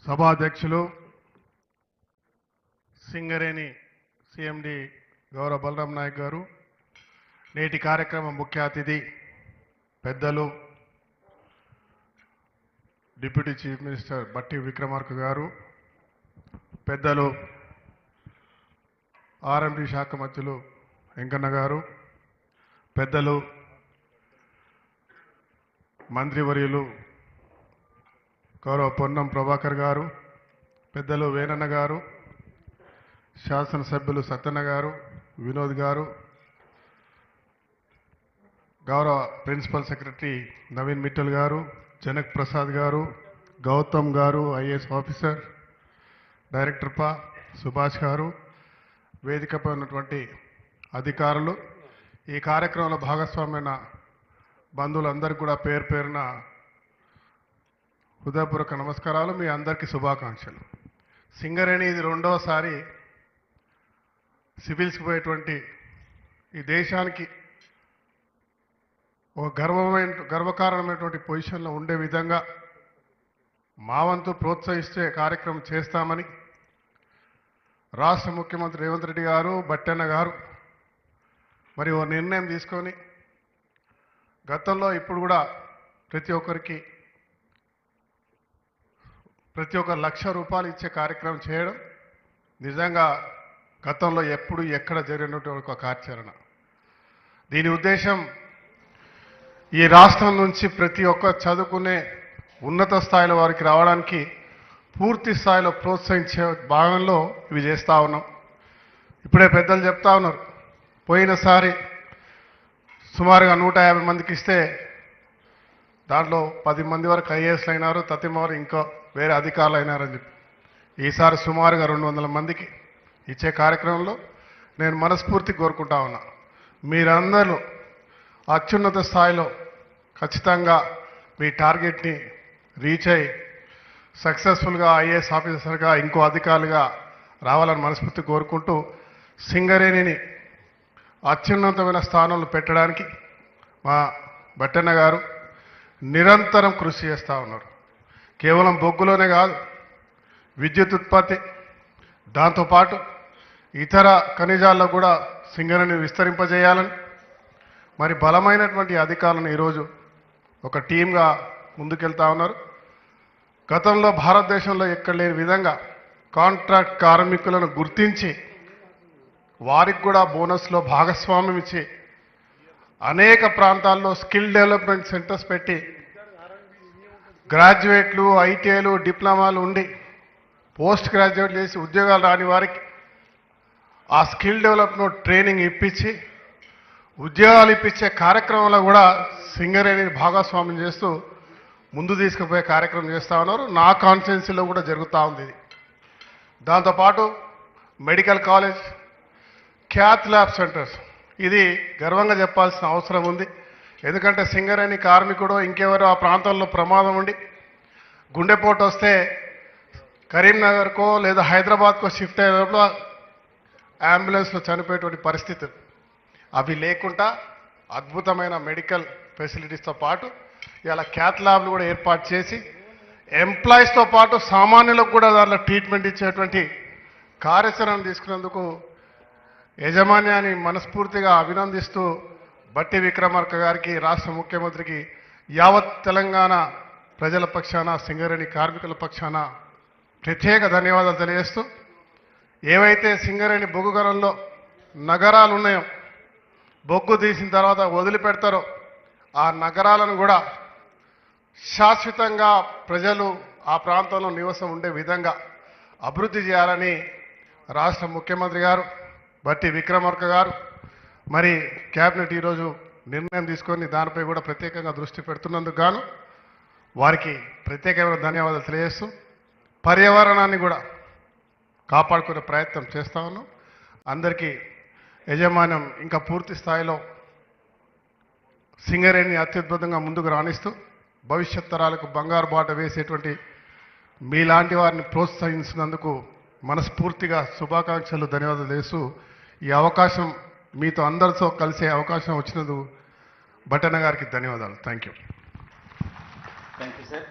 సభాధ్యక్షులు సింగరేణి సిఎండి గౌరవ బలరాం నాయక్ గారు, నేటి కార్యక్రమం ముఖ్య అతిథి పెద్దలు డిప్యూటీ చీఫ్ మినిస్టర్ బట్టి విక్రమార్క గారు, పెద్దలు ఆర్ఎండి శాఖ మంత్రులు వెంకన్న గారు, పెద్దలు మంత్రివర్యులు గౌరవ పొన్నం ప్రభాకర్ గారు, పెద్దలు వేణన్న గారు, శాసనసభ్యులు సత్యన్న గారు, వినోద్ గారు, గౌరవ ప్రిన్సిపల్ సెక్రటరీ నవీన్ మిట్టల్ గారు, జనక్ ప్రసాద్ గారు, గౌతమ్ గారు ఐఏఎస్ ఆఫీసర్, డైరెక్టర్ సుభాష్ గారు, వేదికపై ఉన్నటువంటి అధికారులు, ఈ కార్యక్రమంలో భాగస్వామ్యమైన బంధువులందరికీ కూడా పేరు పేరున హృదయపూర్వక నమస్కారాలు. మీ అందరికీ శుభాకాంక్షలు. సింగరేణి ఇది రెండవసారి సివిల్స్కి పోయేటువంటి ఈ దేశానికి ఒక గర్వకారణమైనటువంటి పొజిషన్లో ఉండే విధంగా మా వంతు ప్రోత్సహిస్తే కార్యక్రమం చేస్తామని రాష్ట్ర ముఖ్యమంత్రి రేవంత్ రెడ్డి గారు, బట్టన్న గారు మరి ఓ నిర్ణయం తీసుకొని గతంలో ఇప్పుడు కూడా ప్రతి ఒక్కరికి ₹1,00,000 ఇచ్చే కార్యక్రమం చేయడం నిజంగా గతంలో ఎప్పుడు ఎక్కడ జరిగినటువంటి ఒక కార్యాచరణ. దీని ఉద్దేశం ఈ రాష్ట్రం నుంచి ప్రతి ఒక్క చదువుకునే ఉన్నత స్థాయిలో వారికి రావడానికి పూర్తి స్థాయిలో ప్రోత్సహించే భాగంలో ఇవి చేస్తూ ఉన్నాం. ఇప్పుడే పెద్దలు చెప్తా ఉన్నారు, పోయినసారి సుమారుగా 150 మందికి ఇస్తే దాంట్లో 10 మంది వరకు ఐఏఎస్లు అయినారు, తతిమారు ఇంకా వేరే అధికారులు అయినారని చెప్పి ఈసారి సుమారుగా 200 మందికి ఇచ్చే కార్యక్రమంలో నేను మనస్ఫూర్తి కోరుకుంటా ఉన్నా. మీరందరూ అత్యున్నత స్థాయిలో ఖచ్చితంగా మీ టార్గెట్ని రీచ్ అయ్యి సక్సెస్ఫుల్గా ఐఏఎస్ ఆఫీసర్గా ఇంకో అధికారులుగా రావాలని మనస్ఫూర్తి కోరుకుంటూ సింగరేణిని అత్యున్నతమైన స్థానంలో పెట్టడానికి మా బట్టన్న గారు నిరంతరం కృషి చేస్తూ ఉన్నారు. కేవలం బొగ్గులోనే కాదు, విద్యుత్ ఉత్పత్తి, దాంతోపాటు ఇతర ఖనిజాల్లో కూడా సింగరేణిని విస్తరింపజేయాలని మరి బలమైనటువంటి అధికారులను ఈరోజు ఒక టీమ్గా ముందుకెళ్తా ఉన్నారు. గతంలో భారతదేశంలో ఎక్కడ లేని విధంగా కాంట్రాక్ట్ కార్మికులను గుర్తించి వారికి కూడా బోనస్లో భాగస్వామ్యం ఇచ్చి అనేక ప్రాంతాల్లో స్కిల్ డెవలప్మెంట్ సెంటర్స్ పెట్టి గ్రాడ్యుయేట్లు, ఐటీఐలు, డిప్లొమాలు ఉండి పోస్ట్ గ్రాడ్యుయేట్ చేసి ఉద్యోగాలు రాని వారికి ఆ స్కిల్ డెవలప్మెంట్ ట్రైనింగ్ ఇప్పించి ఉద్యోగాలు ఇప్పించే కార్యక్రమంలో కూడా సింగరేణిని భాగస్వామ్యం చేస్తూ ముందు తీసుకుపోయే కార్యక్రమం చేస్తూ ఉన్నారు. నా కాన్స్టిట్యున్సీలో కూడా జరుగుతూ ఉంది ఇది. దాంతోపాటు medical college, cath lab centres, ఇది గర్వంగా చెప్పాల్సిన అవసరం ఉంది. ఎందుకంటే సింగరేణి కార్మికుడు ఇంకెవరో ఆ ప్రాంతంలో ప్రమాదం ఉండి గుండెపోటు వస్తే కరీంనగర్కో లేదా హైదరాబాద్కో షిఫ్ట్ అయ్యేటప్పుడు అంబులెన్స్లో చనిపోయేటువంటి పరిస్థితులు అవి లేకుండా అద్భుతమైన మెడికల్ ఫెసిలిటీస్తో పాటు ఇలా క్యాత్ ల్యాబ్లు కూడా ఏర్పాటు చేసి ఎంప్లాయీస్తో పాటు సామాన్యులకు కూడా దాంట్లో ట్రీట్మెంట్ ఇచ్చేటువంటి కార్యాచరణ తీసుకున్నందుకు యాజమాన్యాన్ని మనస్ఫూర్తిగా అభినందిస్తూ బట్టి విక్రమార్క గారికి, రాష్ట్ర ముఖ్యమంత్రికి, యావత్ తెలంగాణ ప్రజల పక్షాన, సింగరేణి కార్మికుల పక్షాన ప్రత్యేక ధన్యవాదాలు తెలియజేస్తూ, ఏవైతే సింగరేణి బొగ్గు గనుల్లో నగరాలు ఉన్నాయో, బొగ్గు తీసిన తర్వాత వదిలిపెడతారో ఆ నగరాలను కూడా శాశ్వతంగా ప్రజలు ఆ ప్రాంతంలో నివాసం ఉండే విధంగా అభివృద్ధి చేయాలని రాష్ట్ర ముఖ్యమంత్రి గారు బట్టి విక్రమార్క గారు మరి క్యాబినెట్ ఈరోజు నిర్ణయం తీసుకొని దానిపై కూడా ప్రత్యేకంగా దృష్టి పెడుతున్నందుకు గాను వారికి ప్రత్యేకమైన ధన్యవాదాలు తెలియజేస్తూ, పర్యావరణాన్ని కూడా కాపాడుకునే ప్రయత్నం చేస్తా ఉన్నాం. అందరికీ యాజమాన్యం ఇంకా పూర్తి స్థాయిలో సింగరేణిని అత్యద్భుతంగా ముందుకు రాణిస్తూ భవిష్యత్ తరాలకు బంగారు బాట వేసేటువంటి మీలాంటి వారిని ప్రోత్సహించినందుకు మనస్ఫూర్తిగా శుభాకాంక్షలు, ధన్యవాదాలు చేస్తూ ఈ అవకాశం మీతో అందరితో కలిసే అవకాశం వచ్చినందుకు బట్టన్న గారికి ధన్యవాదాలు. Thank you. సార్.